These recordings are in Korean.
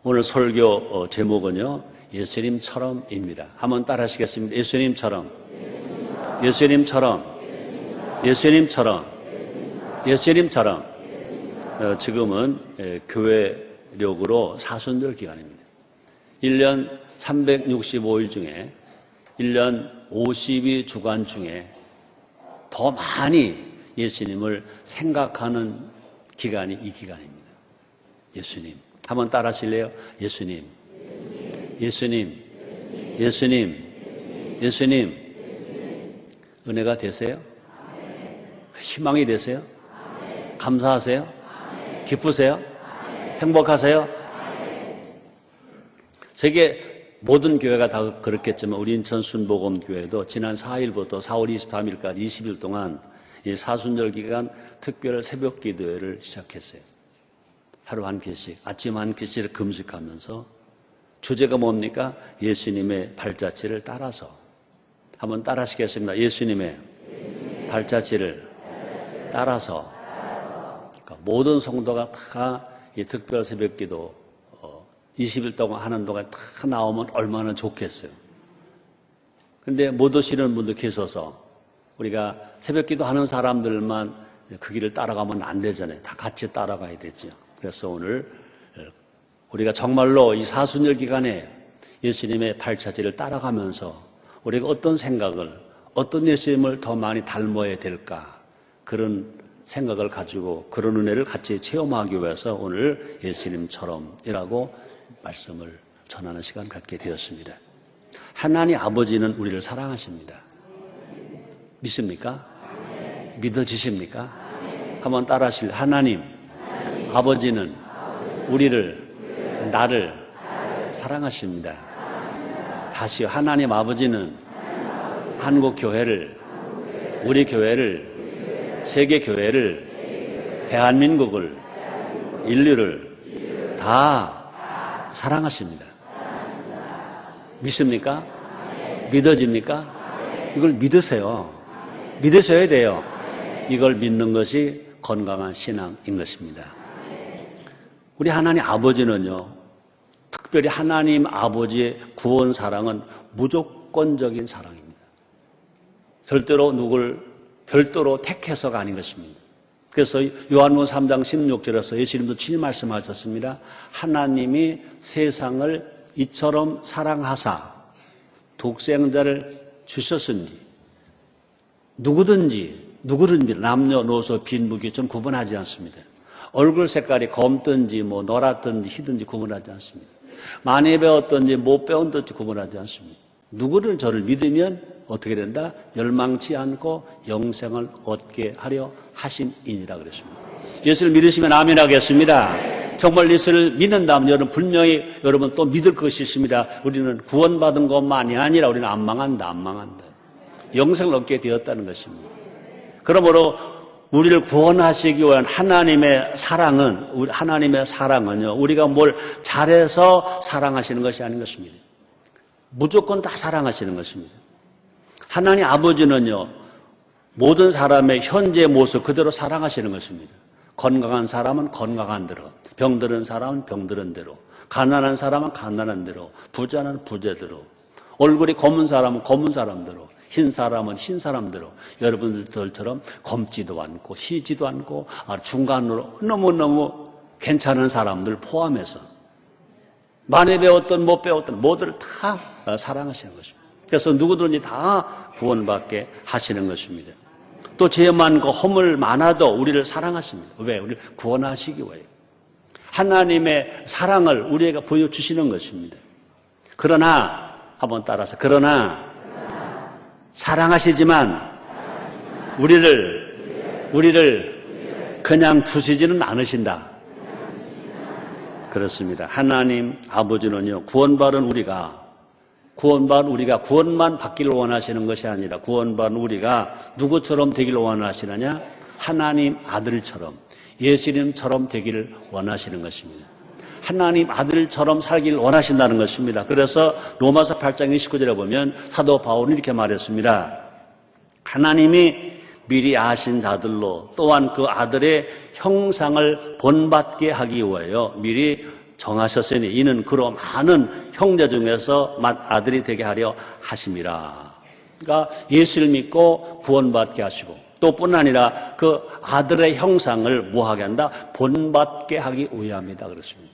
오늘 설교 제목은요, 예수님처럼입니다. 한번 따라 하시겠습니다. 예수님처럼, 예수님처럼, 예수님처럼, 예수님처럼. 지금은 교회력으로 사순절 기간입니다. 1년 365일 중에 1년 52주간 중에 더 많이 예수님을 생각하는 기간이 이 기간입니다. 예수님. 한번 따라 하실래요? 예수님. 예수님. 예수님. 예수님. 은혜가 되세요? 희망이 되세요? 감사하세요? 기쁘세요? 행복하세요? 세계 모든 교회가 다 그렇겠지만 우리 인천 순복음교회도 지난 4일부터 4월 23일까지 20일 동안 이 사순절 기간 특별 새벽 기도회를 시작했어요. 하루 한 끼씩, 아침 한 끼씩을 금식하면서 주제가 뭡니까? 예수님의 발자취를 따라서. 한번 따라 하시겠습니다. 예수님의 발자취를 따라서. 그러니까 모든 성도가 다 이 특별 새벽 기도 20일 동안 하는 동안 다 나오면 얼마나 좋겠어요. 근데 못 오시는 분도 계셔서 우리가 새벽 기도 하는 사람들만 그 길을 따라가면 안 되잖아요. 다 같이 따라가야 되죠. 그래서 오늘 우리가 정말로 이 사순절 기간에 예수님의 발자취를 따라가면서 우리가 어떤 생각을, 어떤 예수님을 더 많이 닮아야 될까, 그런 생각을 가지고 그런 은혜를 같이 체험하기 위해서 오늘 예수님처럼이라고 말씀을 전하는 시간 갖게 되었습니다. 하나님 아버지는 우리를 사랑하십니다. 믿습니까? 믿어지십니까? 한번 따라 하실래요? 하나님 아버지는 우리를, 나를 사랑하십니다. 다시요. 하나님 아버지는 한국 교회를, 우리 교회를, 세계 교회를, 대한민국을, 인류를 다 사랑하십니다. 믿습니까? 믿어집니까? 이걸 믿으세요. 믿으셔야 돼요. 이걸 믿는 것이 건강한 신앙인 것입니다. 우리 하나님 아버지는요, 특별히 하나님 아버지의 구원 사랑은 무조건적인 사랑입니다. 절대로 누굴 별도로 택해서가 아닌 것입니다. 그래서 요한복음 3장 16절에서 예수님도 친히 말씀하셨습니다. 하나님이 세상을 이처럼 사랑하사 독생자를 주셨은지 누구든지 남녀노소 빈부귀천 구분하지 않습니다. 얼굴 색깔이 검든지 노랗든지 희든지 구분하지 않습니다. 많이 배웠든지 못 배운 듯이 구분하지 않습니다. 누구든 저를 믿으면 어떻게 된다? 멸망치 않고 영생을 얻게 하려 하심이니라 그랬습니다. 예수를 믿으시면 아멘 하겠습니다. 정말 예수를 믿는다면 여러분 분명히 여러분 또 믿을 것이 있습니다. 우리는 구원받은 것만이 아니라 우리는 안 망한다. 영생을 얻게 되었다는 것입니다. 그러므로 우리를 구원하시기 위한 하나님의 사랑은요, 우리가 뭘 잘해서 사랑하시는 것이 아닌 것입니다. 무조건 다 사랑하시는 것입니다. 하나님 아버지는요, 모든 사람의 현재 모습 그대로 사랑하시는 것입니다. 건강한 사람은 건강한 대로, 병드는 사람은 병드는 대로, 가난한 사람은 가난한 대로, 부자는 부자대로, 얼굴이 검은 사람은 검은 사람대로, 흰 사람은 흰 사람대로, 여러분들처럼 검지도 않고 시지도 않고 중간으로 너무너무 괜찮은 사람들 포함해서 많이 배웠던 못 배웠던 모두를 다 사랑하시는 것입니다. 그래서 누구든지 다 구원받게 하시는 것입니다. 또 죄 많고 허물 많아도 우리를 사랑하십니다. 왜? 우리를 구원하시기 위해. 하나님의 사랑을 우리에게 보여주시는 것입니다. 그러나 한번 따라서 그러나 사랑하시지만 우리를 그냥 두시지는 않으신다. 그렇습니다. 하나님 아버지는요, 구원받은 우리가 구원만 받기를 원하시는 것이 아니라 구원받은 우리가 누구처럼 되기를 원하시느냐? 하나님 아들처럼, 예수님처럼 되기를 원하시는 것입니다. 하나님 아들처럼 살기를 원하신다는 것입니다. 그래서 로마서 8장 29절에 보면 사도 바울은 이렇게 말했습니다. 하나님이 미리 아신 자들로 또한 그 아들의 형상을 본받게 하기 위하여 미리 정하셨으니 이는 그로 많은 형제 중에서 아들이 되게 하려 하심이라. 그러니까 예수를 믿고 구원받게 하시고 또 뿐 아니라 그 아들의 형상을 뭐하게 한다? 본받게 하기 위함이다 그렇습니다.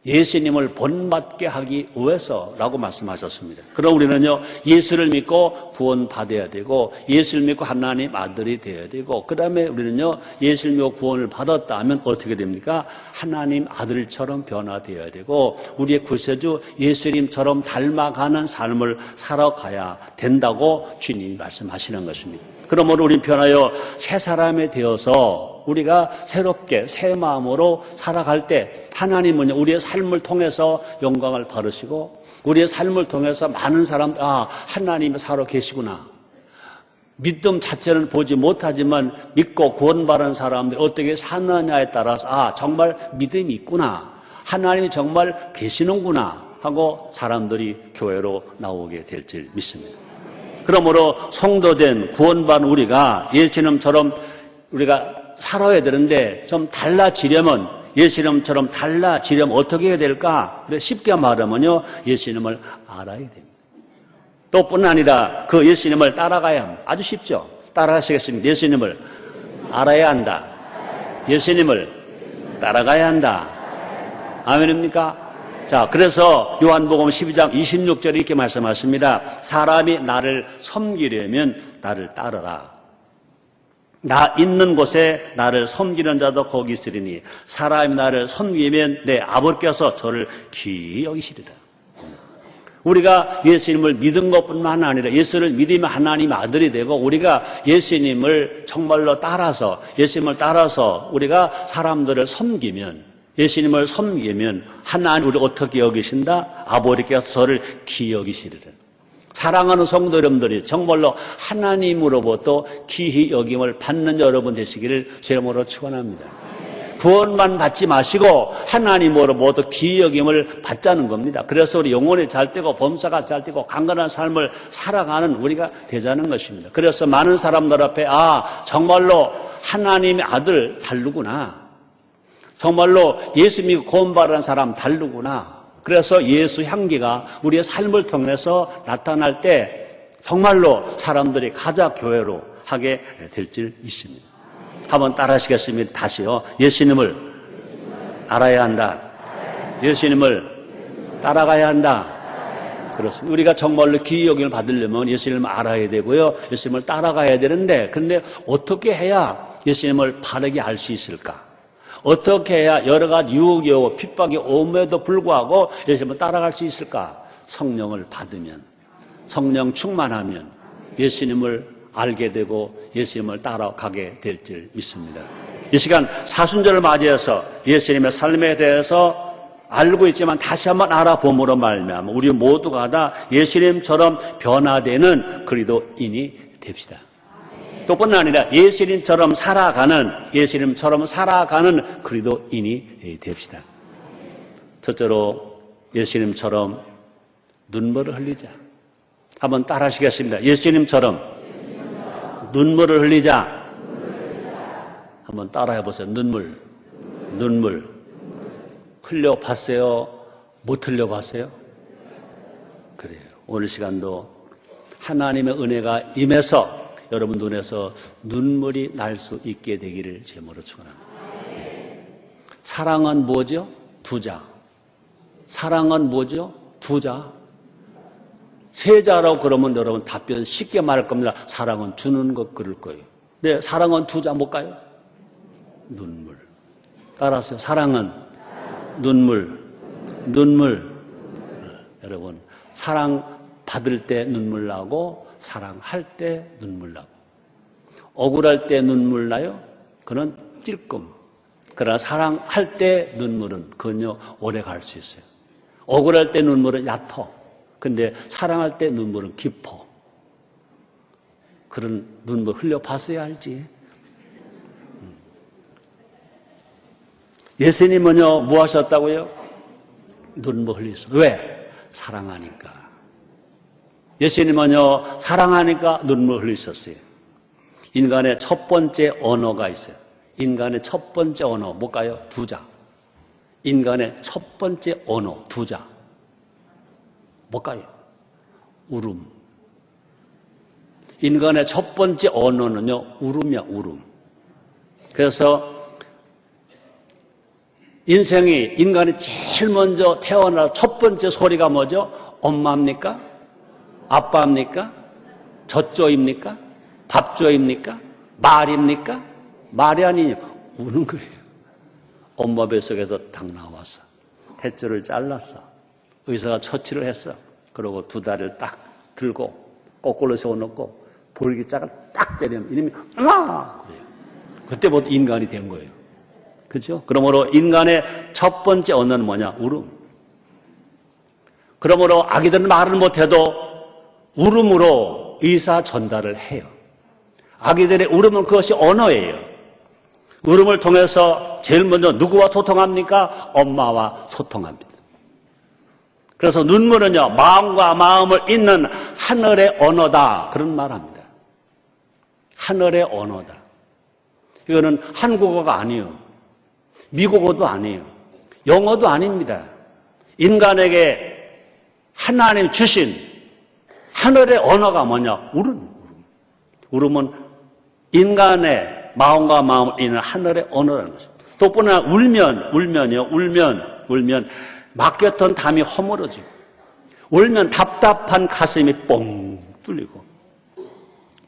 예수님을 본받게 하기 위해서라고 말씀하셨습니다. 그럼 우리는요, 예수를 믿고 구원받아야 되고, 예수를 믿고 하나님 아들이 되어야 되고, 그 다음에 우리는요, 예수를 믿고 구원을 받았다 하면 어떻게 됩니까? 하나님 아들처럼 변화되어야 되고, 우리의 구세주 예수님처럼 닮아가는 삶을 살아가야 된다고 주님이 말씀하시는 것입니다. 그러므로 우리 변하여 새 사람이 되어서 우리가 새롭게 새 마음으로 살아갈 때 하나님은 우리의 삶을 통해서 영광을 받으시고 우리의 삶을 통해서 많은 사람들 하나님이 살아 계시구나. 믿음 자체는 보지 못하지만 믿고 구원받은 사람들이 어떻게 사느냐에 따라서 정말 믿음이 있구나. 하나님이 정말 계시는구나 하고 사람들이 교회로 나오게 될 줄 믿습니다. 그러므로 성도된 구원받은 우리가 예수님처럼 우리가 살아야 되는데 좀 달라지려면 예수님처럼 달라지려면 어떻게 해야 될까? 쉽게 말하면요, 예수님을 알아야 됩니다. 또 뿐 아니라 그 예수님을 따라가야 합니다. 아주 쉽죠? 따라가시겠습니다. 예수님을 알아야 한다. 예수님을 따라가야 한다. 아멘입니까? 자, 그래서 요한복음 12장 26절에 이렇게 말씀하십니다. 사람이 나를 섬기려면 나를 따르라. 나 있는 곳에 나를 섬기는 자도 거기 있으리니 사람이 나를 섬기면 내 아버지께서 저를 귀히 여기시리라. 우리가 예수님을 믿은 것뿐만 아니라 예수를 믿으면 하나님의 아들이 되고 우리가 예수님을 정말로 따라서 예수님을 따라서 우리가 사람들을 섬기면 예수님을 섬기면 하나님 우리를 어떻게 여기신다? 아버지께서 저를 귀히 여기시리라. 사랑하는 성도 여러분들이 정말로 하나님으로부터 귀히 여김을 받는 여러분 되시기를 제 이름으로 축원합니다. 구원만 받지 마시고 하나님으로부터 귀히 여김을 받자는 겁니다. 그래서 우리 영혼이 잘 되고 범사가 잘 되고 강건한 삶을 살아가는 우리가 되자는 것입니다. 그래서 많은 사람들 앞에 정말로 하나님의 아들 다르구나. 정말로 예수 믿고 구원받은 사람 다르구나. 그래서 예수 향기가 우리의 삶을 통해서 나타날 때 정말로 사람들이 가자 교회로 하게 될 줄 믿습니다. 한번 따라 하시겠습니다. 다시요. 예수님을 알아야 한다. 예수님을 따라가야 한다. 그렇습니다. 우리가 정말로 귀히 여김을 받으려면 예수님을 알아야 되고요. 예수님을 따라가야 되는데 근데 어떻게 해야 예수님을 바르게 알 수 있을까? 어떻게 해야 여러 가지 유혹이 오고 핍박이 오음에도 불구하고 예수님을 따라갈 수 있을까? 성령을 받으면, 성령 충만하면 예수님을 알게 되고 예수님을 따라가게 될 줄 믿습니다. 이 시간 사순절을 맞이해서 예수님의 삶에 대해서 알고 있지만 다시 한번 알아봄으로 말미암아 우리 모두가 다 예수님처럼 변화되는 그리스도인이 됩시다. 또 뿐 아니라 예수님처럼 살아가는 그리스도인이 됩시다. 첫째로 예수님처럼 눈물을 흘리자. 한번 따라 하시겠습니다. 예수님처럼 눈물을 흘리자. 한번 따라 해보세요. 눈물. 흘려봤어요? 못 흘려봤어요? 그래요. 오늘 시간도 하나님의 은혜가 임해서 여러분 눈에서 눈물이 날 수 있게 되기를 제모로 축원합니다. 사랑은 뭐죠? 두자. 사랑은 뭐죠? 두자. 세자라고 그러면 여러분 답변 쉽게 말할 겁니다. 사랑은 주는 것 그럴 거예요. 네, 사랑은 두자 뭘까요? 눈물. 따라하세요. 사랑은 눈물. 여러분, 사랑 받을 때 눈물 나고 사랑할 때 눈물 나고 억울할 때 눈물 나요? 그건 찔끔. 그러나 사랑할 때 눈물은 그건요 오래 갈 수 있어요. 억울할 때 눈물은 얕어. 근데 사랑할 때 눈물은 깊어. 그런 눈물 흘려봤어야 알지. 예수님은요 뭐 하셨다고요? 눈물 흘리셨어요. 왜? 사랑하니까. 예수님은요 사랑하니까 눈물 흘리셨어요. 인간의 첫 번째 언어가 있어요. 인간의 첫 번째 언어 뭘까요? 두자. 인간의 첫 번째 언어, 두자. 뭘까요? 울음. 인간의 첫 번째 언어는요, 울음이야, 울음. 그래서 인간이 제일 먼저 태어날 첫 번째 소리가 뭐죠? 엄마입니까? 아빠입니까? 젖조입니까? 밥조입니까? 말입니까? 말이 아니냐, 우는 거예요. 엄마 뱃속에서 딱 나왔어. 탯줄을 잘랐어. 의사가 처치를 했어. 그리고 두 다리를 딱 들고 거꾸로 세워놓고 볼기짝을 딱 때리면 이놈이 으아! 그래요. 그때부터 인간이 된 거예요. 그렇죠? 그러므로 인간의 첫 번째 언어는 뭐냐? 울음. 그러므로 아기들은 말을 못해도 울음으로 의사 전달을 해요. 아기들의 울음은 그것이 언어예요. 울음을 통해서 제일 먼저 누구와 소통합니까? 엄마와 소통합니다. 그래서 눈물은요, 마음과 마음을 잇는 하늘의 언어다. 그런 말 합니다. 하늘의 언어다. 이거는 한국어가 아니에요. 미국어도 아니에요. 영어도 아닙니다. 인간에게 하나님 주신 하늘의 언어가 뭐냐? 울음. 울음은 인간의 마음과 마음을 잇는 하늘의 언어라는 것입니다. 또 뿐만 아니라 울면 막혔던 담이 허물어지고, 울면 답답한 가슴이 뻥 뚫리고,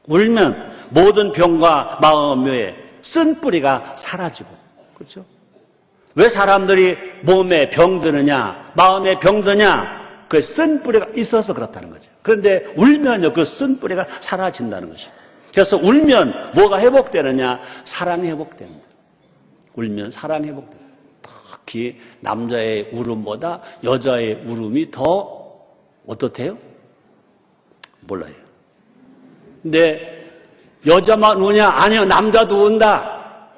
울면 모든 병과 마음의 쓴뿌리가 사라지고, 그렇죠? 왜 사람들이 몸에 병드느냐, 마음에 병드냐? 그 쓴뿌리가 있어서 그렇다는 거죠. 그런데 울면요, 그 쓴뿌리가 사라진다는 것이죠. 그래서 울면 뭐가 회복되느냐? 사랑이 회복됩니다. 울면 사랑이 회복돼요. 특히 남자의 울음보다 여자의 울음이 더 어떻대요? 몰라요. 근데 여자만 우냐? 아니요, 남자도 운다.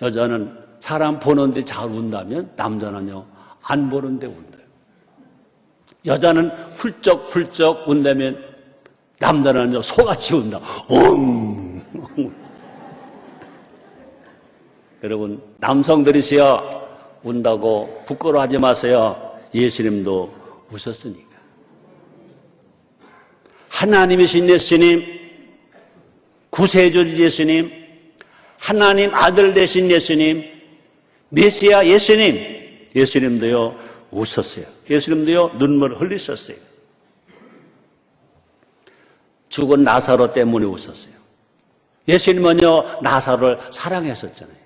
여자는 사람 보는데 잘 운다면 남자는요, 안 보는데 운다. 여자는 훌쩍훌쩍 운다면 남자는 소같이 운다. 여러분, 남성들이시여 운다고 부끄러워하지 마세요. 예수님도 우셨으니까. 하나님이신 예수님, 구세주 예수님, 하나님 아들 되신 예수님, 메시아 예수님도요 우셨어요. 예수님도요 눈물을 흘리셨어요. 죽은 나사로 때문에 웃었어요. 예수님은요 나사로를 사랑했었잖아요.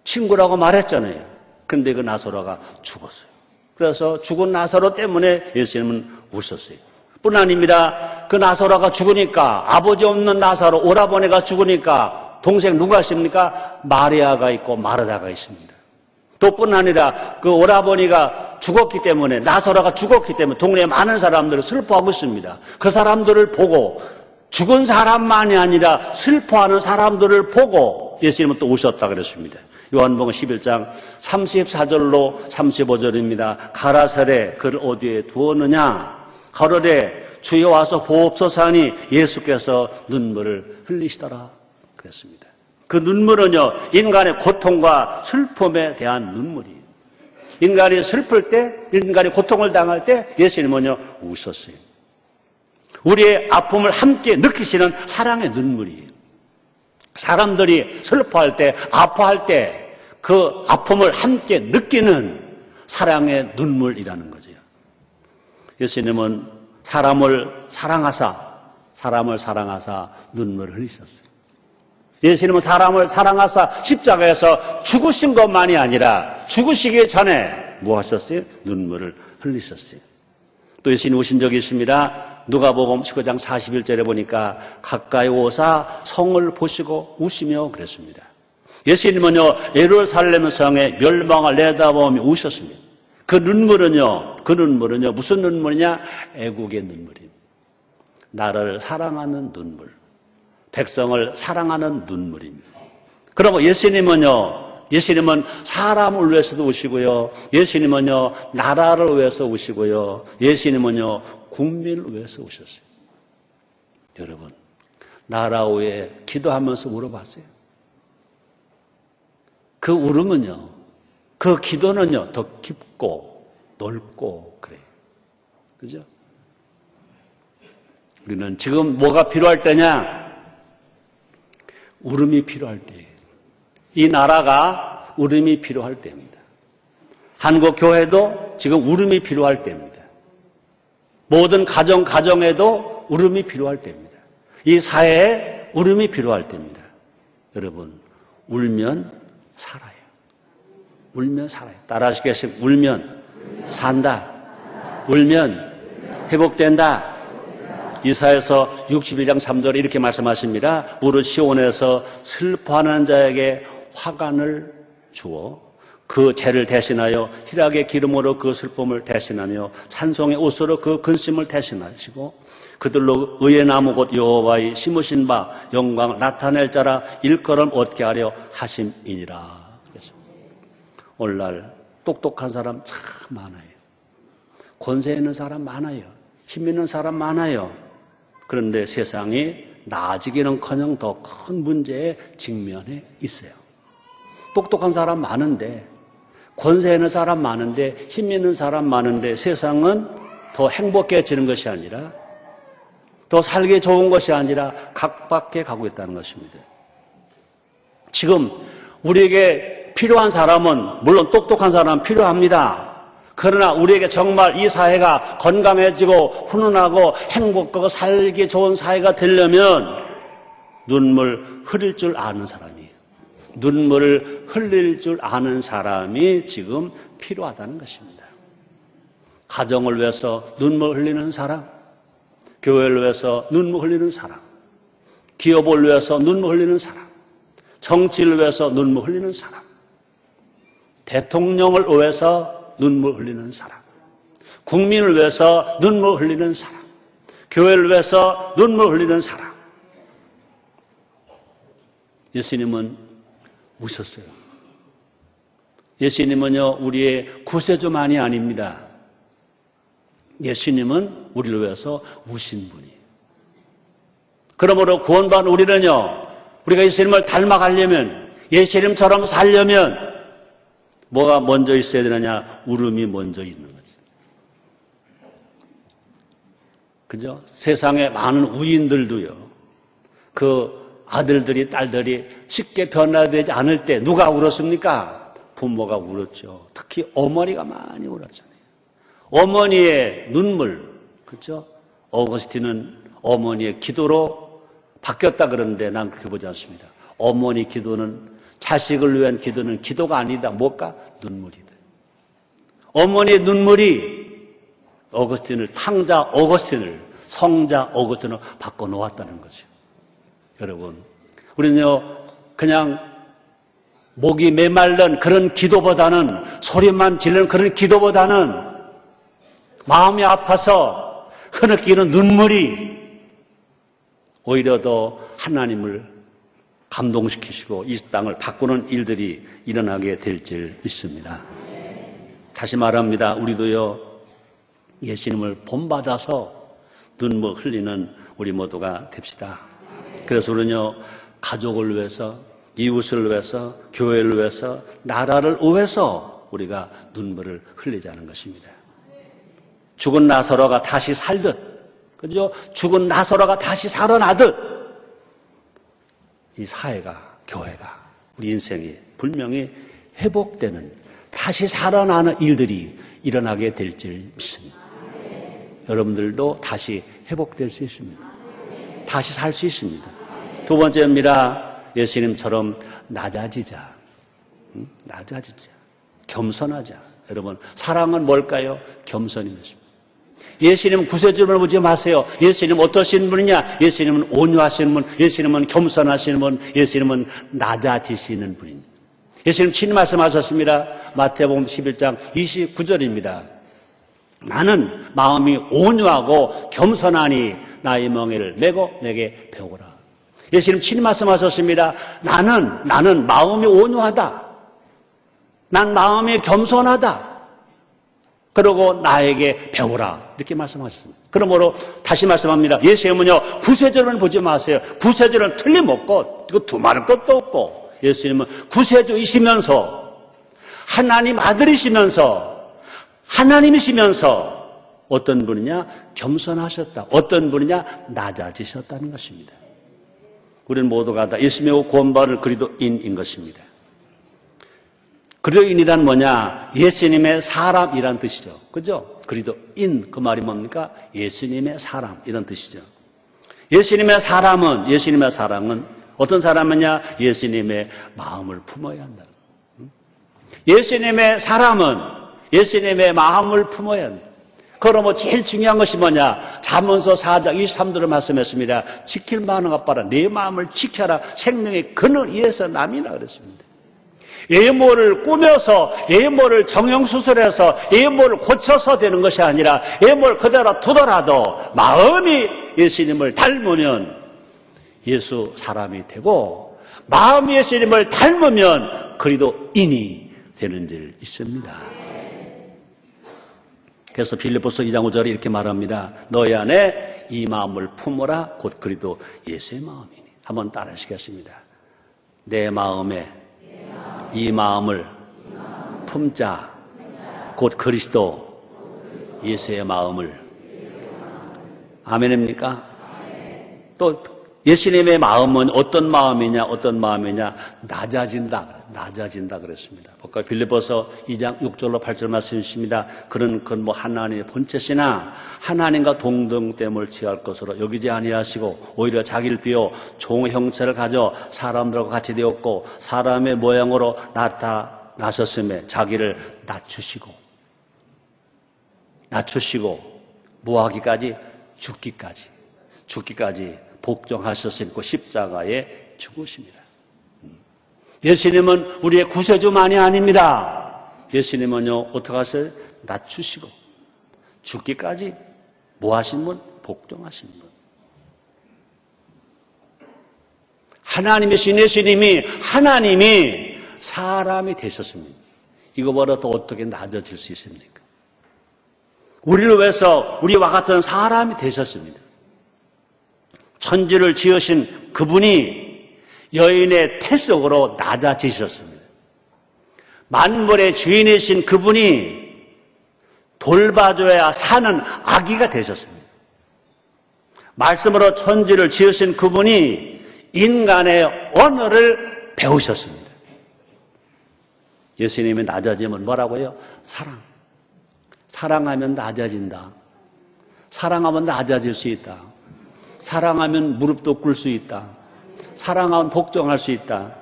친구라고 말했잖아요. 근데 그 나사로가 죽었어요. 그래서 죽은 나사로 때문에 예수님은 웃었어요. 뿐 아닙니다. 그 나사로가 죽으니까, 아버지 없는 나사로, 오라버니가 죽으니까 동생 누가 있습니까? 마리아가 있고 마르다가 있습니다. 또 뿐 아니라 그 오라버니가 죽었기 때문에, 나사로가 죽었기 때문에 동네에 많은 사람들을 슬퍼하고 있습니다. 그 사람들을 보고, 죽은 사람만이 아니라 슬퍼하는 사람들을 보고 예수님은 또 우셨다 그랬습니다. 요한복음 11장 34절로 35절입니다. 가라사대 그를 어디에 두었느냐? 가로되 주여 와서 보옵소서 하니 예수께서 눈물을 흘리시더라 그랬습니다. 그 눈물은요 인간의 고통과 슬픔에 대한 눈물이에요. 인간이 슬플 때, 인간이 고통을 당할 때 예수님은요 우셨어요. 우리의 아픔을 함께 느끼시는 사랑의 눈물이에요. 사람들이 슬퍼할 때, 아파할 때 그 아픔을 함께 느끼는 사랑의 눈물이라는 거죠. 예수님은 사람을 사랑하사 눈물을 흘리셨어요. 예수님은 사람을 사랑하사 십자가에서 죽으신 것만이 아니라 죽으시기 전에 뭐 하셨어요? 눈물을 흘리셨어요. 또 예수님 우신 적이 있습니다. 누가복음 19장 41절에 보니까 가까이 오사 성을 보시고 우시며 그랬습니다. 예수님은요 예루살렘 성의 멸망을 내다보며 우셨습니다. 그 눈물은요 무슨 눈물이냐? 애국의 눈물입니다. 나를 사랑하는 눈물, 백성을 사랑하는 눈물입니다. 그러면 예수님은 사람을 위해서도 우시고요, 예수님은요 나라를 위해서 우시고요, 예수님은요 국민을 위해서 우셨어요. 여러분, 나라 위에 기도하면서 울어봤어요? 그 울음은요 그 기도는요, 더 깊고 넓고 그래요. 그죠? 우리는 지금 뭐가 필요할 때냐? 울음이 필요할 때예요. 이 나라가 울음이 필요할 때입니다. 한국 교회도 지금 울음이 필요할 때입니다. 모든 가정에도 울음이 필요할 때입니다. 이 사회에 울음이 필요할 때입니다. 여러분, 울면 살아요. 울면 살아요. 따라 하시겠습니까? 울면 산다. 울면 회복된다. 이사야서 61장 3절에 이렇게 말씀하십니다. 무릇 시온에서 슬퍼하는 자에게 화관을 주어 그 죄를 대신하여 희락의 기름으로 그 슬픔을 대신하며 찬송의 옷으로 그 근심을 대신하시고 그들로 의의 나무 곧 여호와의 심으신 바 영광을 나타낼 자라 일컬음 얻게 하려 하심이니라. 오늘날 똑똑한 사람 참 많아요. 권세 있는 사람 많아요. 힘 있는 사람 많아요. 그런데 세상이 나아지기는커녕 더 큰 문제에 직면해 있어요. 똑똑한 사람 많은데, 권세 있는 사람 많은데, 힘 있는 사람 많은데 세상은 더 행복해지는 것이 아니라, 더 살기 좋은 것이 아니라 각박해 가고 있다는 것입니다. 지금 우리에게 필요한 사람은 물론 똑똑한 사람은 필요합니다. 그러나 우리에게 정말 이 사회가 건강해지고 훈훈하고 행복하고 살기 좋은 사회가 되려면 눈물 흘릴 줄 아는 사람이에요. 눈물을 흘릴 줄 아는 사람이 지금 필요하다는 것입니다. 가정을 위해서 눈물 흘리는 사람, 교회를 위해서 눈물 흘리는 사람, 기업을 위해서 눈물 흘리는 사람, 정치를 위해서 눈물 흘리는 사람, 대통령을 위해서 눈물 흘리는 사람, 국민을 위해서 눈물 흘리는 사람, 교회를 위해서 눈물 흘리는 사람. 예수님은 우셨어요. 예수님은요, 우리의 구세주만이 아닙니다. 예수님은 우리를 위해서 우신 분이에요. 그러므로 구원받은 우리는요, 우리가 예수님을 닮아가려면, 예수님처럼 살려면 뭐가 먼저 있어야 되느냐? 울음이 먼저 있는 거죠. 그죠? 세상에 많은 우인들도요, 그 아들들이, 딸들이 쉽게 변화되지 않을 때 누가 울었습니까? 부모가 울었죠. 특히 어머니가 많이 울었잖아요. 어머니의 눈물, 그렇죠? 어거스틴은 어머니의 기도로 바뀌었다 그러는데 난 그렇게 보지 않습니다. 어머니 기도는, 자식을 위한 기도는 기도가 아니다. 뭘까? 눈물이다. 어머니의 눈물이 어거스틴을, 탕자 어거스틴을, 성자 어거스틴으로 바꿔놓았다는 거죠. 여러분, 우리는요, 그냥 목이 메말른 그런 기도보다는, 소리만 지르는 그런 기도보다는 마음이 아파서 흐느끼는 눈물이 오히려 더 하나님을 감동시키시고 이 땅을 바꾸는 일들이 일어나게 될 줄 믿습니다. 다시 말합니다. 우리도요, 예수님을 본받아서 눈물 흘리는 우리 모두가 됩시다. 그래서 우리는요, 가족을 위해서, 이웃을 위해서, 교회를 위해서, 나라를 위해서 우리가 눈물을 흘리자는 것입니다. 죽은 나사로가 다시 살듯, 그죠? 죽은 나사로가 다시 살아나듯 이 사회가, 교회가, 우리 인생이 분명히 회복되는, 다시 살아나는 일들이 일어나게 될 줄 믿습니다. 여러분들도 다시 회복될 수 있습니다. 다시 살 수 있습니다. 두 번째입니다. 예수님처럼 낮아지자. 낮아지자. 겸손하자. 여러분, 사랑은 뭘까요? 겸손인 것입니다. 예수님은 구세주를 보지 마세요. 예수님은 어떠신 분이냐? 예수님은 온유하시는 분, 예수님은 겸손하시는 분, 예수님은 낮아지시는 분입니다. 예수님 친히 말씀하셨습니다. 마태복음 11장 29절입니다. 나는 마음이 온유하고 겸손하니 나의 멍에를 메고 내게 배우라. 예수님 친히 말씀하셨습니다. 나는 마음이 온유하다. 난 마음이 겸손하다. 그러고 나에게 배우라. 이렇게 말씀하셨습니다. 그러므로 다시 말씀합니다. 예수님은요, 구세주는 보지 마세요. 구세주는 틀림없고, 이거 두말할 것도 없고, 예수님은 구세주이시면서 하나님 아들이시면서 하나님이시면서 어떤 분이냐? 겸손하셨다. 어떤 분이냐? 낮아지셨다는 것입니다. 우리는 모두가 다 예수님의 구원받을 그리스도인인 것입니다. 그리스도인이란 뭐냐? 예수님의 사람이란 뜻이죠. 그죠? 그리스도인 그 말이 뭡니까? 예수님의 사람 이런 뜻이죠. 예수님의 사람은 어떤 사람이냐? 예수님의 마음을 품어야 한다. 예수님의 사람은 예수님의 마음을 품어야 한다. 그러므로 제일 중요한 것이 뭐냐? 잠언서 4장 23절을 말씀했습니다. 지킬 만한 것 봐라. 내 마음을 지켜라. 생명의 근을 위해서 남이라 그랬습니다. 외모를 꾸며서 외모를 정형수술해서 외모를 고쳐서 되는 것이 아니라 외모를 그대로 두더라도 마음이 예수님을 닮으면 예수 사람이 되고 마음이 예수님을 닮으면 그리스도인이 되는 줄 있습니다. 그래서 빌립보서 2장 5절에 이렇게 말합니다. 너희 안에 이 마음을 품어라. 곧 그리스도 예수의 마음이니. 한번 따라 하시겠습니다. 내 마음에 이 마음을 품자. 곧 그리스도 예수의 마음을. 아멘입니까? 또 예수님의 마음은 어떤 마음이냐? 낮아진다 그랬습니다. 아까 빌립보서 2장 6절로 8절 말씀 주십니다. 그는 하나님의 본체시나 하나님과 동등됨을 취할 것으로 여기지 아니하시고 오히려 자기를 비워 종 형체를 가져 사람들과 같이 되었고 사람의 모양으로 나타나셨음에 자기를 낮추시고 뭐하기까지? 죽기까지 복종하셨으니까 십자가에 죽으십니다. 예수님은 우리의 구세주만이 아닙니다. 예수님은요, 어떻게 하세요? 낮추시고 죽기까지 뭐 하신 분? 복종하신 분. 하나님이신 예수님이 사람이 되셨습니다. 이거보다 더 어떻게 낮아질 수 있습니까? 우리를 위해서 우리와 같은 사람이 되셨습니다. 천지를 지으신 그분이 여인의 태속으로 낮아지셨습니다. 만물의 주인이신 그분이 돌봐줘야 사는 아기가 되셨습니다. 말씀으로 천지를 지으신 그분이 인간의 언어를 배우셨습니다. 예수님이 낮아지면 뭐라고요? 사랑하면 낮아진다. 사랑하면 낮아질 수 있다. 사랑하면 무릎도 꿇을 수 있다. 사랑하면 복종할 수 있다.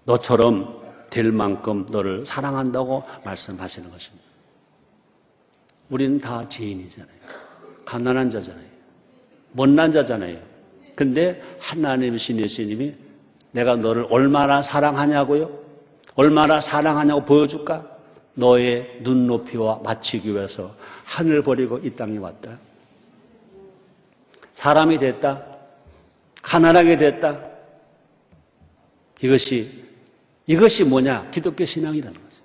너처럼 될 만큼 너를 사랑한다고 말씀하시는 것입니다. 우리는 다 죄인이잖아요. 가난한 자잖아요. 못난 자잖아요. 근데 하나님이신 예수님이 내가 너를 얼마나 사랑하냐고요? 얼마나 사랑하냐고 보여줄까? 너의 눈높이와 맞추기 위해서 하늘 버리고 이 땅에 왔다. 사람이 됐다. 가난하게 됐다. 이것이 뭐냐? 기독교 신앙이라는 거죠.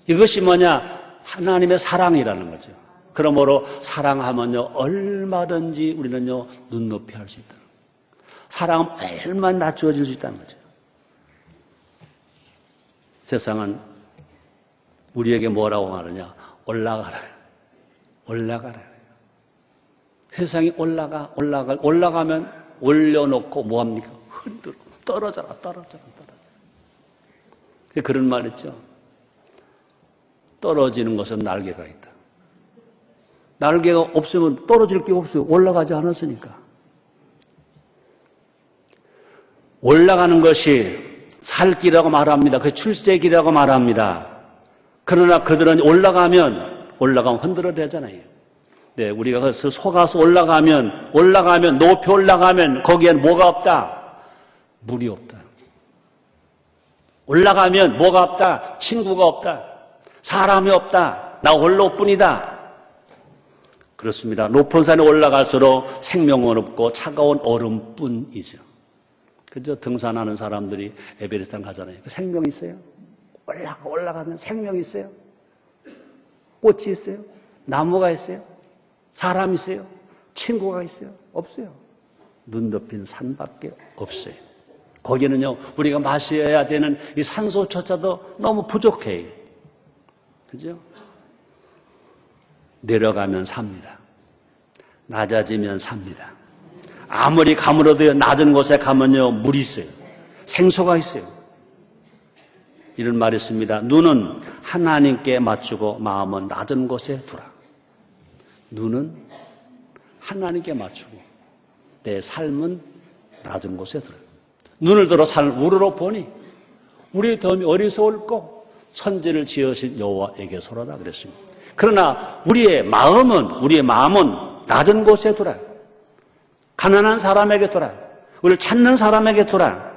이것이 뭐냐? 하나님의 사랑이라는 거죠. 그러므로 사랑하면요, 얼마든지 우리는요, 눈높이 할 수 있다. 사랑하면 얼마나 낮추어질 수 있다는 거죠. 세상은 우리에게 뭐라고 말하냐? 올라가라. 세상이 올라가면 올려놓고 뭐합니까? 흔들어. 떨어져라. 그런 말 있죠. 떨어지는 것은 날개가 있다. 날개가 없으면 떨어질 게 없어요. 올라가지 않았으니까. 올라가는 것이 살 길이라고 말합니다. 그 출세길이라고 말합니다. 그러나 그들은 올라가면 흔들어대잖아요. 네, 우리가 그래서 속아서 올라가면 높이 올라가면 거기엔 뭐가 없다? 물이 없다. 올라가면 뭐가 없다? 친구가 없다. 사람이 없다. 나 홀로뿐이다. 그렇습니다. 높은 산에 올라갈수록 생명은 없고 차가운 얼음뿐이죠. 그죠? 등산하는 사람들이 에베레스트 가잖아요. 생명이 있어요? 올라가는 생명이 있어요? 꽃이 있어요? 나무가 있어요? 사람이 있어요? 친구가 있어요? 없어요. 눈 덮인 산밖에 없어요. 거기는요, 우리가 마셔야 되는 이 산소조차도 너무 부족해요. 그죠? 내려가면 삽니다. 낮아지면 삽니다. 아무리 가물어도 낮은 곳에 가면요, 물이 있어요. 생수가 있어요. 이런 말이 있습니다. 눈은 하나님께 맞추고 마음은 낮은 곳에 두라. 눈은 하나님께 맞추고 내 삶은 낮은 곳에 두라. 눈을 들어 산을 우러러 보니 우리의 덤이 어리석을고 천지를 지으신 여호와에게서로다 그랬습니다. 그러나 우리의 마음은 낮은 곳에 두라. 가난한 사람에게 두라. 우리를 찾는 사람에게 두라.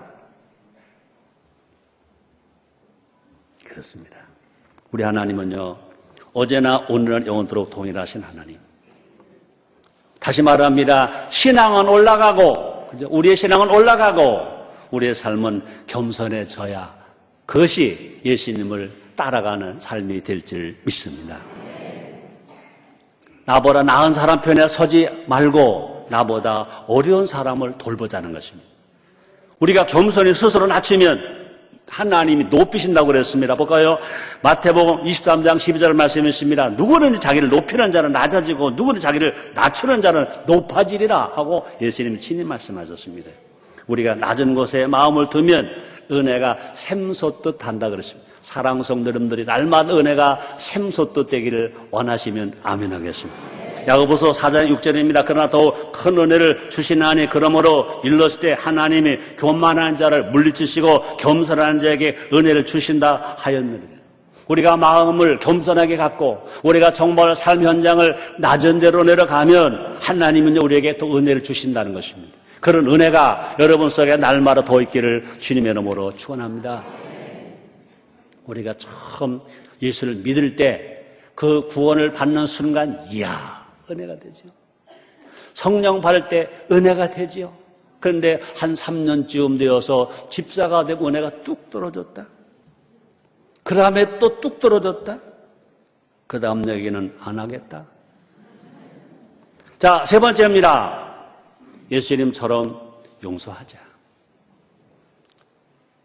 그렇습니다. 우리 하나님은요, 어제나 오늘은 영원토록 동일하신 하나님. 다시 말합니다. 신앙은 올라가고, 우리의 신앙은 올라가고, 우리의 삶은 겸손해져야 그것이 예수님을 따라가는 삶이 될 줄 믿습니다. 나보다 나은 사람 편에 서지 말고 나보다 어려운 사람을 돌보자는 것입니다. 우리가 겸손히 스스로 낮추면 하나님이 높이신다고 그랬습니다. 볼까요? 마태복음 23장 12절 말씀이 있습니다. 누구는 자기를 높이는 자는 낮아지고 누구는 자기를 낮추는 자는 높아지리라 하고 예수님이 친히 말씀하셨습니다. 우리가 낮은 곳에 마음을 두면 은혜가 샘솟듯 한다 그랬습니다. 사랑 성도님들이 날마다 은혜가 샘솟듯 되기를 원하시면 아멘 하겠습니다. 야고보서 4장 6절입니다. 그러나 더욱 큰 은혜를 주시나니 그러므로 일렀을 때 하나님이 교만한 자를 물리치시고 겸손한 자에게 은혜를 주신다 하였느니라. 우리가 마음을 겸손하게 갖고 우리가 정말 삶 현장을 낮은 데로 내려가면 하나님은 우리에게 또 은혜를 주신다는 것입니다. 그런 은혜가 여러분 속에 날마다 더 있기를 주님의 이름으로 축원합니다. 우리가 처음 예수를 믿을 때 그 구원을 받는 순간 이야 은혜가 되죠. 성령 받을 때 은혜가 되죠. 그런데 한 3년쯤 되어서 집사가 되고 은혜가 뚝 떨어졌다. 그 다음에 또 뚝 떨어졌다. 그 다음 얘기는 안 하겠다. 자, 세 번째입니다. 예수님처럼 용서하자.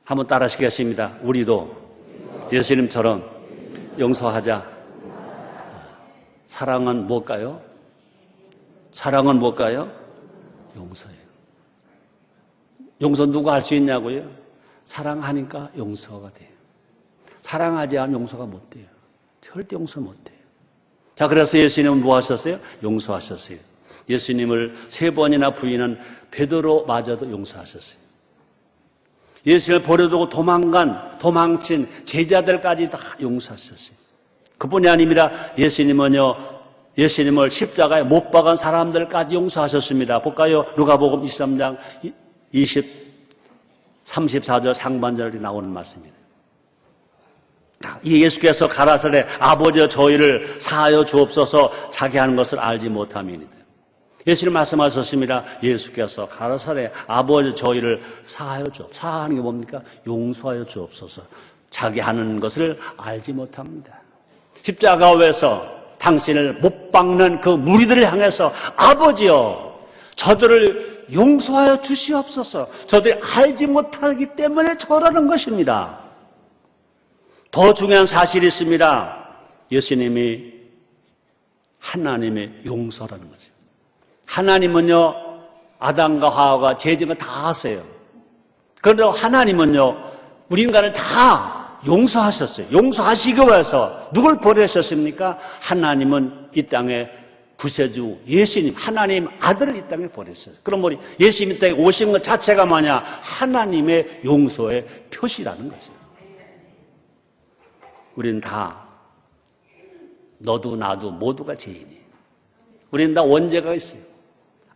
한번 따라 하시겠습니다. 우리도 예수님처럼 용서하자. 사랑은 뭘까요? 사랑은 뭘까요? 용서예요. 용서 누가 할 수 있냐고요? 사랑하니까 용서가 돼요. 사랑하지 않으면 용서가 못 돼요. 절대 용서 못 돼요. 자, 그래서 예수님은 뭐 하셨어요? 용서하셨어요. 예수님을 3번이나 부인한 베드로마저도 용서하셨어요. 예수님을 버려두고 도망친 제자들까지 다 용서하셨어요. 그뿐이 아닙니다. 예수님을 십자가에 못 박은 사람들까지 용서하셨습니다. 볼까요? 누가복음 23장 34절 상반절이 나오는 말씀입니다. 이 예수께서 가라사대 아버지여 저희를 사하여 주옵소서 자기 하는 것을 알지 못함이니이다. 예수님 말씀하셨습니다. 예수께서 가라사대 아버지 저희를 사하여 주옵소서. 사하는 게 뭡니까? 용서하여 주옵소서. 자기 하는 것을 알지 못합니다. 십자가에서 당신을 못 박는 그 무리들을 향해서 아버지여 저들을 용서하여 주시옵소서. 저들이 알지 못하기 때문에 저러는 것입니다. 더 중요한 사실이 있습니다. 예수님이 하나님의 용서라는 거죠. 하나님은요, 아담과 하와가 죄진 거 다 아세요. 그런데 하나님은요, 우리 인간을 다 용서하셨어요. 용서하시기 위해서 누굴 보내셨습니까? 하나님은 이 땅에 구세주 예수님, 하나님 아들을 이 땅에 보냈어요. 그럼 우리 예수님 이 땅에 오신 것 자체가 뭐냐? 하나님의 용서의 표시라는 거죠. 우리는 다 너도 나도 모두가 죄인이에요. 우리는 다 원죄가 있어요.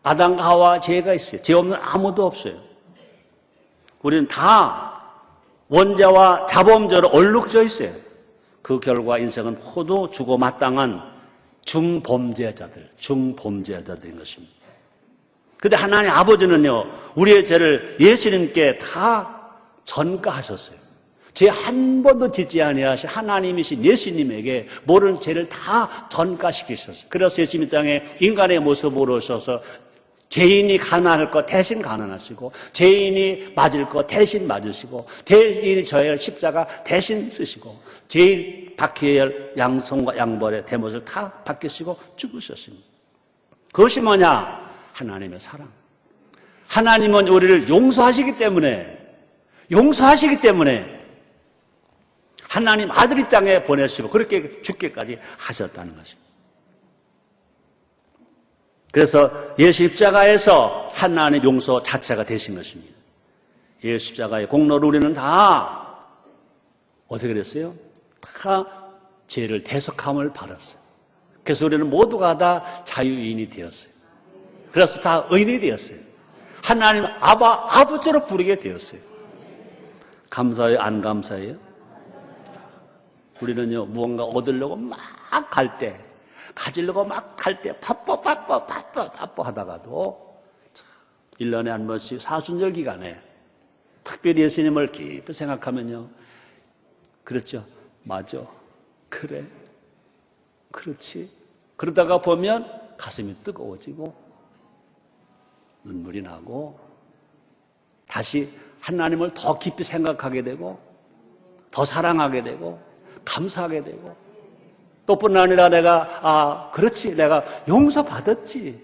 아담과 하와 죄가 있어요. 죄 없는 아무도 없어요. 우리는 다 원죄와 자범죄로 얼룩져 있어요. 그 결과 인생은 모두 주고 마땅한 중범죄자들인 것입니다. 그런데 하나님 아버지는요, 우리의 죄를 예수님께 다 전가하셨어요. 죄 한 번도 짓지 아니하신 하나님이신 예수님에게 모르는 죄를 다 전가시키셨어요. 그래서 예수님 땅에 인간의 모습으로 오셔서 죄인이 가난할 거 대신 가난하시고, 죄인이 맞을 거 대신 맞으시고, 죄인이 져야 할 십자가 대신 쓰시고, 죄인 박혀야 할 양손과 양벌의 대못을 다 받으시고 죽으셨습니다. 그것이 뭐냐? 하나님의 사랑. 하나님은 우리를 용서하시기 때문에 하나님 아들이 땅에 보내시고 그렇게 죽기까지 하셨다는 것입니다. 그래서 예수 십자가에서 하나님의 용서 자체가 되신 것입니다. 예수 십자가의 공로를 우리는 다 어떻게 됐어요? 다 죄를 대속함을 받았어요. 그래서 우리는 모두가 다 자유인이 되었어요. 그래서 다 의인이 되었어요. 하나님 아버지로 부르게 되었어요. 감사해요? 안 감사해요? 우리는요, 무언가 얻으려고 막 갈 때, 가지려고 막 갈 때, 바빠 하다가도, 1년에 한 번씩 사순절 기간에, 특별히 예수님을 깊이 생각하면요, 그렇죠. 맞아. 그래. 그렇지. 그러다가 보면 가슴이 뜨거워지고, 눈물이 나고, 다시 하나님을 더 깊이 생각하게 되고, 더 사랑하게 되고, 감사하게 되고, 또 뿐 아니라 내가, 그렇지. 내가 용서받았지.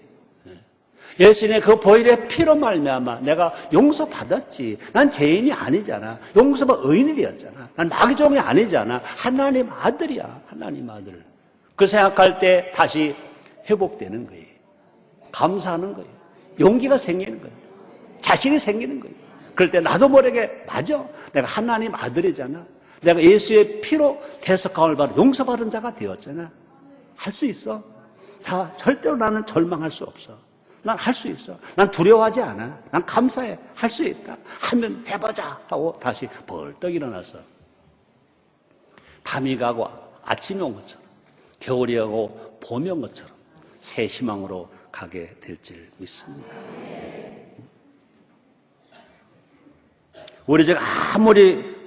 예수님의 그 보혈의 피로 말미암아 내가 용서받았지. 난 죄인이 아니잖아. 용서받 의인이 되었잖아. 난 마귀종이 아니잖아. 하나님 아들이야. 하나님 아들. 그 생각할 때 다시 회복되는 거예요. 감사하는 거예요. 용기가 생기는 거예요. 자신이 생기는 거예요. 그럴 때 나도 모르게 맞아. 내가 하나님 아들이잖아. 내가 예수의 피로 대속함을 받아 용서받은 자가 되었잖아. 할 수 있어. 절대로 나는 절망할 수 없어. 난 할 수 있어. 난 두려워하지 않아. 난 감사해. 할 수 있다. 하면 해보자 하고 다시 벌떡 일어나서 밤이 가고 아침이 온 것처럼, 겨울이 가고 봄이 온 것처럼 새 희망으로 가게 될 줄 믿습니다. 우리 죄가 아무리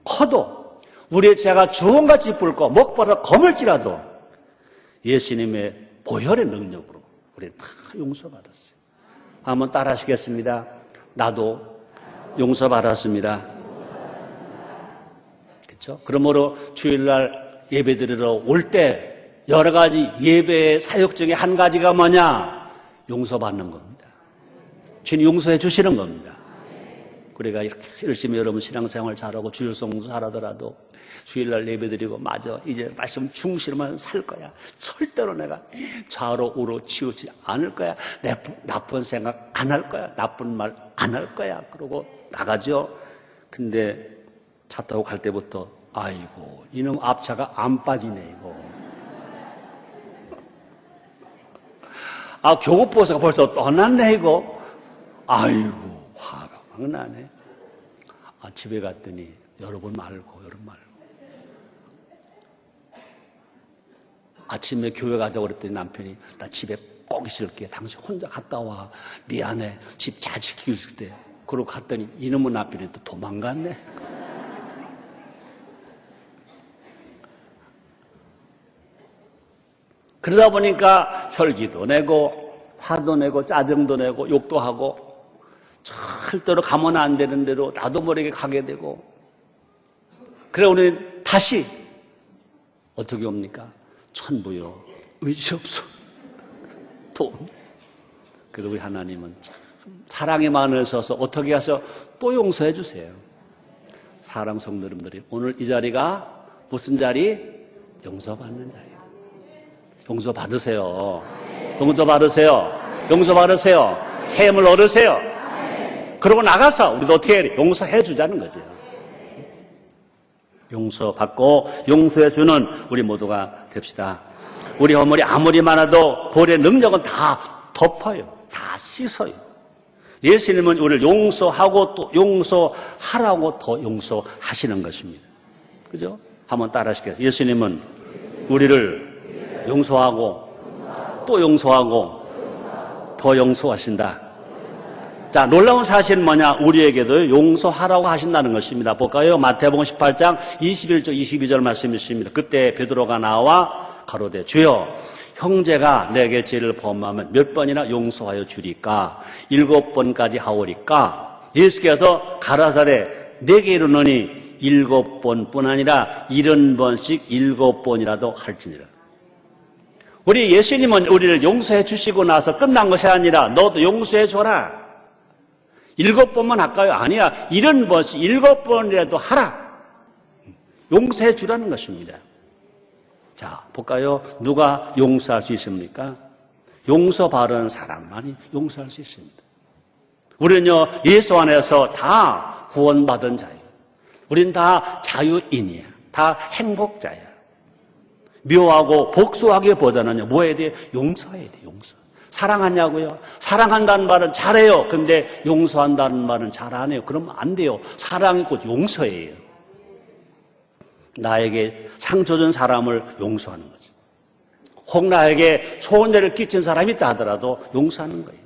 커도, 우리의 죄가 주홍같이 붉고 목보다 검을지라도 예수님의 보혈의 능력으로 우리는 다 용서받았어요. 한번 따라 하시겠습니다. 나도 용서받았습니다. 그렇죠? 그러므로 주일날 예배드리러 올 때 여러 가지 예배의 사역 중에 한 가지가 뭐냐? 용서받는 겁니다. 주님 용서해 주시는 겁니다. 우리가 이렇게 열심히 여러분 신앙생활 잘하고 주일성수 잘하더라도 주일날 예배드리고 맞아 이제 말씀 중심만 살 거야. 절대로 내가 좌로 우로 치우지 않을 거야. 나쁜 생각 안 할 거야. 나쁜 말 안 할 거야. 그러고 나가죠. 근데 차 타고 갈 때부터 아이고 이놈 앞차가 안 빠지네 이거. 교국보사가 벌써 떠났네 이거. 아이고 화가 막 나네. 집에 갔더니 여러분 말고 아침에 교회 가자고 그랬더니 남편이 나 집에 꼭 있을게. 당신 혼자 갔다 와. 미안해. 집 잘 지키고 있을 때. 그러고 갔더니 이놈의 남편이 또 도망갔네. 그러다 보니까 혈기도 내고 화도 내고 짜증도 내고 욕도 하고 절대로 가면 안 되는 대로 나도 모르게 가게 되고, 그래 우리는 다시 어떻게 옵니까? 천부여 의지없소 또. 그리고 우리 하나님은 참 사랑이 많으셔서 어떻게 해서 또 용서해 주세요. 사랑 성도님들이 오늘 이 자리가 무슨 자리? 용서받는 자리예요. 용서 받으세요. 용서 받으세요. 용서 받으세요. 새 힘을 얻으세요. 그러고 나가서 우리도 어떻게 해? 용서해 주자는 거죠. 용서받고 용서해주는 우리 모두가 됩시다. 우리 허물이 아무리 많아도 보혈의 능력은 다 덮어요. 다 씻어요. 예수님은 우리를 용서하고 또 용서하라고 더 용서하시는 것입니다. 그죠? 한번 따라 하시겠어요? 예수님은 우리를 용서하고 또 용서하고 더 용서하신다. 자, 놀라운 사실은 뭐냐? 우리에게도 용서하라고 하신다는 것입니다. 볼까요? 마태복음 18장 21절 22절 말씀이 있습니다. 그때 베드로가 나와 가로되 주여 형제가 내게 죄를 범하면 몇 번이나 용서하여 주리까? 7번까지 하오리까? 예수께서 가라사대 내게 이르노니 7번뿐 아니라 70번씩 7번이라도 할지니라. 우리 예수님은 우리를 용서해 주시고 나서 끝난 것이 아니라 너도 용서해 줘라. 7번만 할까요? 아니야. 70번씩 7번이라도 하라. 용서해 주라는 것입니다. 자, 볼까요? 누가 용서할 수 있습니까? 용서 바른 사람만이 용서할 수 있습니다. 우리는요, 예수 안에서 다 구원받은 자예요. 우린 다 자유인이야. 다 행복자야. 묘하고 복수하기보다는요, 뭐 해야 돼? 용서해야 돼, 용서. 사랑하냐고요? 사랑한다는 말은 잘해요. 근데 용서한다는 말은 잘 안 해요. 그러면 안 돼요. 사랑이 곧 용서예요. 나에게 상처 준 사람을 용서하는 거죠. 혹 나에게 손해를 끼친 사람이 있다 하더라도 용서하는 거예요.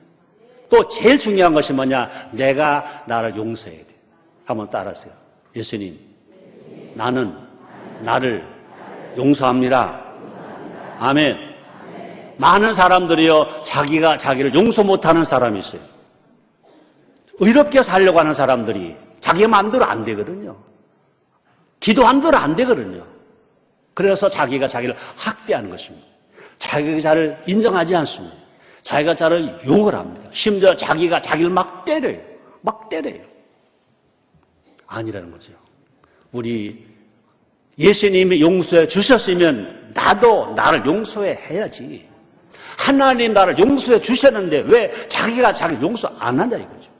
또 제일 중요한 것이 뭐냐? 내가 나를 용서해야 돼. 한번 따라하세요. 예수님, 나는 나를 용서합니다. 아멘. 많은 사람들이요, 자기가 자기를 용서 못하는 사람이 있어요. 의롭게 살려고 하는 사람들이 자기 마음대로 안 되거든요. 기도한대로 안 되거든요. 그래서 자기가 자기를 학대하는 것입니다. 자기가 자를 인정하지 않습니다. 자기가 자를 욕을 합니다. 심지어 자기가 자기를 막 때려요. 막 때려요. 아니라는 거죠. 우리 예수님이 용서해 주셨으면 나도 나를 용서해 해야지. 하나님 나를 용서해 주셨는데 왜 자기가 자기를 용서 안 한다 이거죠.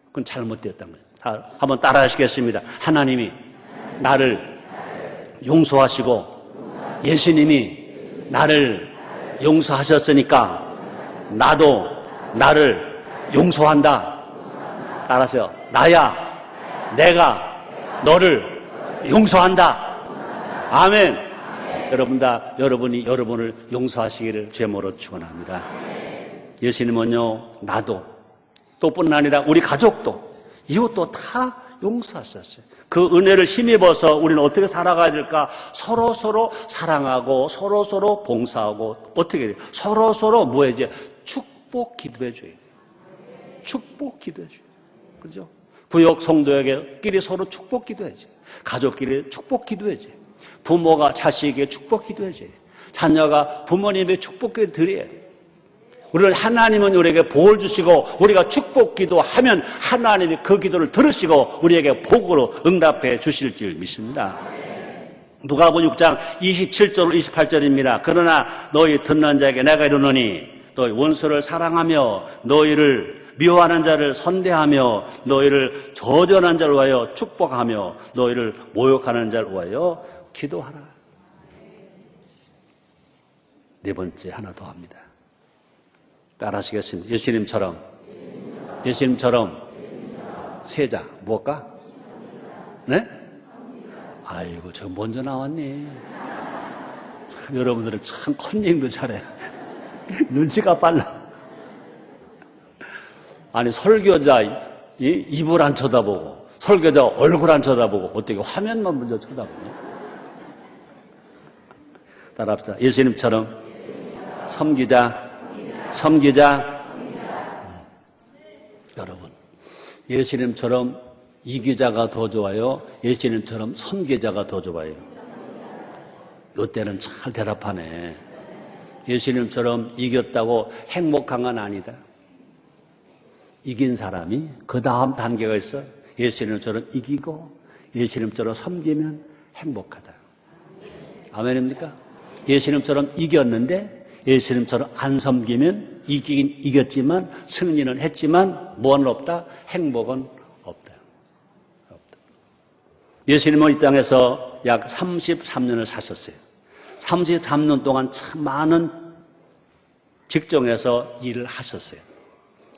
그건 잘못되었다는 거예요. 한번 따라 하시겠습니다. 하나님이 나를 용서하시고 예수님이 나를 용서하셨으니까 나도 나를 용서한다. 따라하세요. 나야 내가 너를 용서한다. 아멘. 여러분이 여러분을 용서하시기를 죄모로 축원합니다. 예수님은요, 나도 또뿐 아니라 우리 가족도 이웃도 다 용서하셨어요. 그 은혜를 힘입어서 우리는 어떻게 살아가야 될까? 서로 사랑하고 서로 봉사하고 어떻게 해야 돼요? 서로 뭐 해야지? 축복 기도해 줘야 돼요. 축복 기도해 줘야 돼요. 그죠? 구역 성도에게끼리 서로 축복 기도해야지. 가족끼리 축복 기도해야지. 부모가 자식에게 축복 기도해야지. 자녀가 부모님에게 축복 기도 드려야 돼. 우리는 하나님은 우리에게 복을 주시고 우리가 축복 기도하면 하나님이 그 기도를 들으시고 우리에게 복으로 응답해 주실 줄 믿습니다. 누가복음 6장 27절 28절입니다. 그러나 너희 듣는 자에게 내가 이르노니 너희 원수를 사랑하며 너희를 미워하는 자를 선대하며 너희를 저주하는 자를 위하여 축복하며 너희를 모욕하는 자를 위하여 기도하라. 네 번째 하나 더 합니다. 따라하시겠습니다. 예수님처럼 세자 뭘까? 네? 아이고 저 먼저 나왔네. 참 여러분들은 참 컨닝도 잘해. 눈치가 빨라. 아니 설교자 입을 안 쳐다보고 설교자 얼굴 안 쳐다보고 어떻게 화면만 먼저 쳐다보냐? 따라합시다. 예수님처럼 섬기자. 여러분, 예수님처럼 이기자가 더 좋아요? 예수님처럼 섬기자가 더 좋아요? 이때는 잘 대답하네. 예수님처럼 이겼다고 행복한 건 아니다. 이긴 사람이 그 다음 단계가 있어. 예수님처럼 이기고 예수님처럼 섬기면 행복하다. 아멘입니까? 예수님처럼 이겼는데 예수님처럼 안 섬기면 이기긴 이겼지만 승리는 했지만 뭐는 없다? 행복은 없다. 예수님은 이 땅에서 약 33년을 사셨어요. 33년 동안 참 많은 직종에서 일을 하셨어요.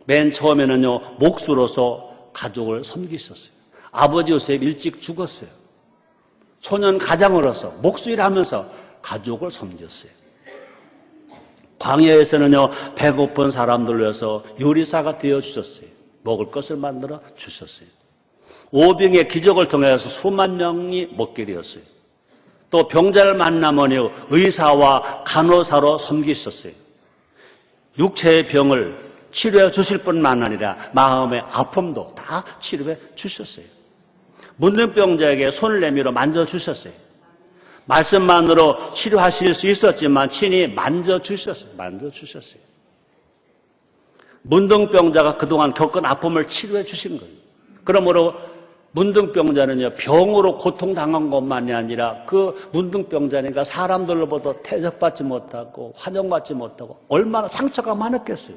맨 처음에는요, 목수로서 가족을 섬기셨어요. 아버지 요셉 일찍 죽었어요. 소년 가장으로서 목수 일하면서 가족을 섬겼어요. 광야에서는요, 배고픈 사람들 위해서 요리사가 되어주셨어요. 먹을 것을 만들어 주셨어요. 오병의 기적을 통해서 수만 명이 먹게 되었어요. 또 병자를 만나면요, 의사와 간호사로 섬기셨어요. 육체의 병을 치료해 주실 뿐만 아니라 마음의 아픔도 다 치료해 주셨어요. 문둥병자에게 손을 내밀어 만져주셨어요. 말씀만으로 치료하실 수 있었지만 친히 만져주셨어요. 문둥병자가 그동안 겪은 아픔을 치료해 주신 거예요. 그러므로 문둥병자는요, 병으로 고통당한 것만이 아니라 그 문둥병자니까 사람들로부터 대접받지 못하고 환영받지 못하고 얼마나 상처가 많았겠어요.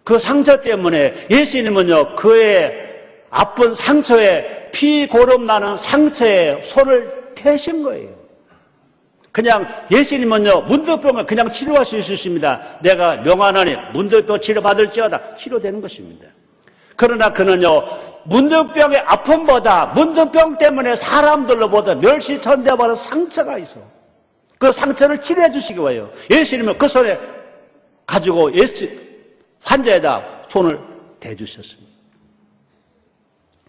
그 상처 때문에 예수님은요, 그의 아픈 상처에 피고름 나는 상처에 손을 대신 거예요. 그냥 예수님은요, 문둥병을 그냥 치료할 수 있으십니다. 내가 명하노니 문둥병 치료받을지어다. 치료되는 것입니다. 그러나 그는요, 문둥병의 아픔보다 문둥병 때문에 사람들로부터 멸시천대받은 상처가 있어. 그 상처를 치료해 주시기 위하여 예수님은 그 손에 가지고 환자에다 손을 대주셨습니다.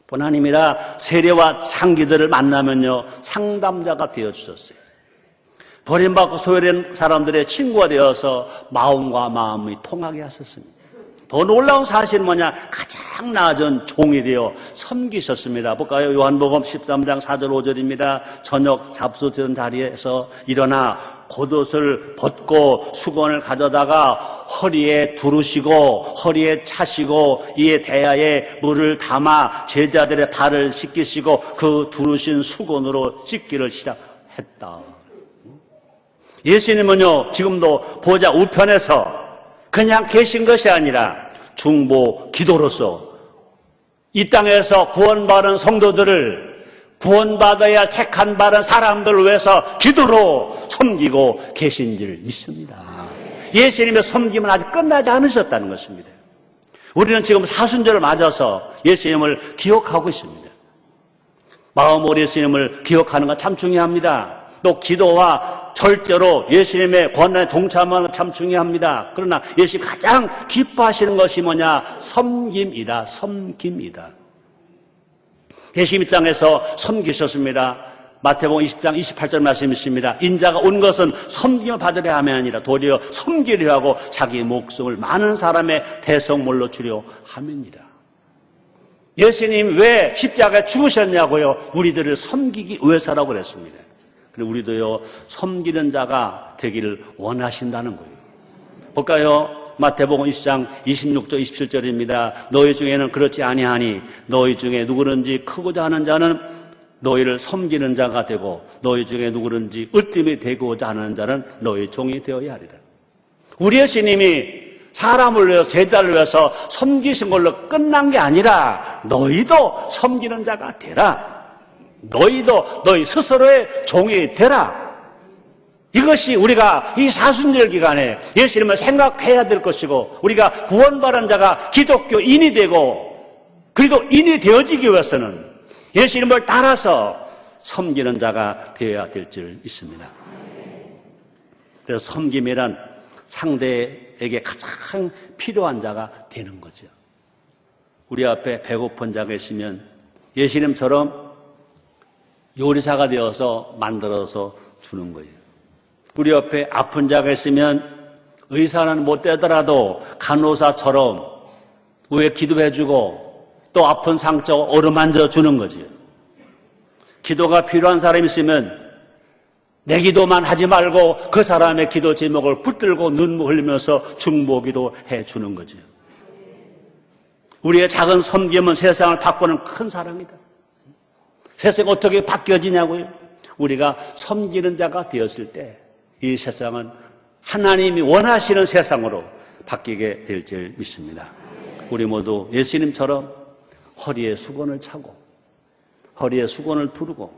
뿐 아니라 세례와 창기들을 만나면요, 상담자가 되어주셨어요. 버림받고 소외된 사람들의 친구가 되어서 마음과 마음이 통하게 하셨습니다. 더 놀라운 사실은 뭐냐? 가장 낮은 종이 되어 섬기셨습니다. 볼까요? 요한복음 13장 4절 5절입니다. 저녁 잡수던 자리에서 일어나 겉옷을 벗고 수건을 가져다가 허리에 두르시고 허리에 차시고 이에 대야에 물을 담아 제자들의 발을 씻기시고 그 두르신 수건으로 씻기를 시작했다. 예수님은요, 지금도 보좌 우편에서 그냥 계신 것이 아니라 중보 기도로서 이 땅에서 구원받은 성도들을 구원받아야 택한 받은 사람들을 위해서 기도로 섬기고 계신 줄 믿습니다. 예수님의 섬김은 아직 끝나지 않으셨다는 것입니다. 우리는 지금 사순절을 맞아서 예수님을 기억하고 있습니다. 마음으로 예수님을 기억하는 건 참 중요합니다. 또 기도와 절대로 예수님의 권한에 동참하는 건 참 중요합니다. 그러나 예수님이 가장 기뻐하시는 것이 뭐냐? 섬김이다. 예수님 이 땅에서 섬기셨습니다. 마태복음 20장 28절 말씀이 있습니다. 인자가 온 것은 섬김을 받으려 함이 아니라 도리어 섬기려 하고 자기 목숨을 많은 사람의 대성물로 주려 함이니라. 예수님 왜 십자가에 죽으셨냐고요? 우리들을 섬기기 위해서라고 그랬습니다. 그리고 우리도요, 섬기는 자가 되기를 원하신다는 거예요. 볼까요? 마태복음 20장 26절 27절입니다. 너희 중에는 그렇지 아니하니 너희 중에 누구든지 크고자 하는 자는 너희를 섬기는 자가 되고 너희 중에 누구든지 으뜸이 되고자 하는 자는 너희 종이 되어야 하리라. 우리 예수님이 사람을 위해서 제자를 위해서 섬기신 걸로 끝난 게 아니라 너희도 섬기는 자가 되라. 너희도 너희 스스로의 종이 되라. 이것이 우리가 이 사순절 기간에 예수님을 생각해야 될 것이고 우리가 구원받은 자가 기독교인이 되고 그리고 인이 되어지기 위해서는 예수님을 따라서 섬기는 자가 되어야 될 줄 믿습니다. 그래서 섬김이란 상대에게 가장 필요한 자가 되는 거죠. 우리 앞에 배고픈 자가 있으면 예수님처럼 요리사가 되어서 만들어서 주는 거예요. 우리 옆에 아픈 자가 있으면 의사는 못 되더라도 간호사처럼 위에 기도해주고 또 아픈 상처 어루만져 주는 거지요. 기도가 필요한 사람이 있으면 내 기도만 하지 말고 그 사람의 기도 제목을 붙들고 눈물 흘리면서 중보기도 해주는 거지요. 우리의 작은 섬김은 세상을 바꾸는 큰 사랑이다. 세상이 어떻게 바뀌어지냐고요? 우리가 섬기는 자가 되었을 때 이 세상은 하나님이 원하시는 세상으로 바뀌게 될 줄 믿습니다. 우리 모두 예수님처럼 허리에 수건을 차고 허리에 수건을 두르고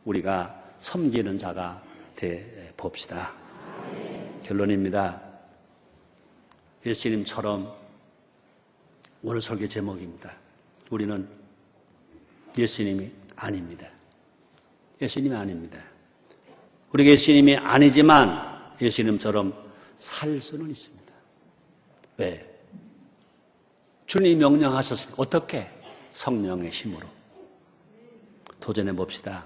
우리가 섬기는 자가 돼 봅시다. 결론입니다. 예수님처럼 오늘 설교 제목입니다. 우리는 예수님이 아닙니다. 예수님이 아닙니다. 우리 예수님이 아니지만 예수님처럼 살 수는 있습니다. 왜? 주님이 명령하셨으니까. 어떻게? 성령의 힘으로. 도전해 봅시다.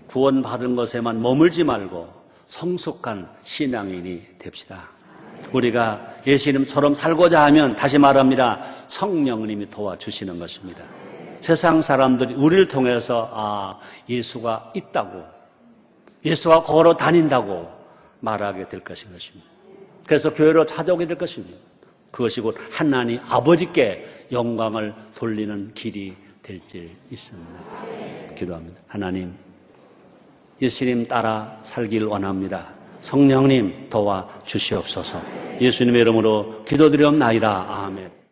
구원받은 것에만 머물지 말고 성숙한 신앙인이 됩시다. 우리가 예수님처럼 살고자 하면 다시 말합니다. 성령님이 도와주시는 것입니다. 세상 사람들이 우리를 통해서 예수가 있다고, 예수가 걸어 다닌다고 말하게 될 것입니다. 그래서 교회로 찾아오게 될 것입니다. 그것이 곧 하나님 아버지께 영광을 돌리는 길이 될 줄 있습니다. 기도합니다. 하나님, 예수님 따라 살길 원합니다. 성령님 도와주시옵소서. 예수님의 이름으로 기도드리옵나이다. 아멘.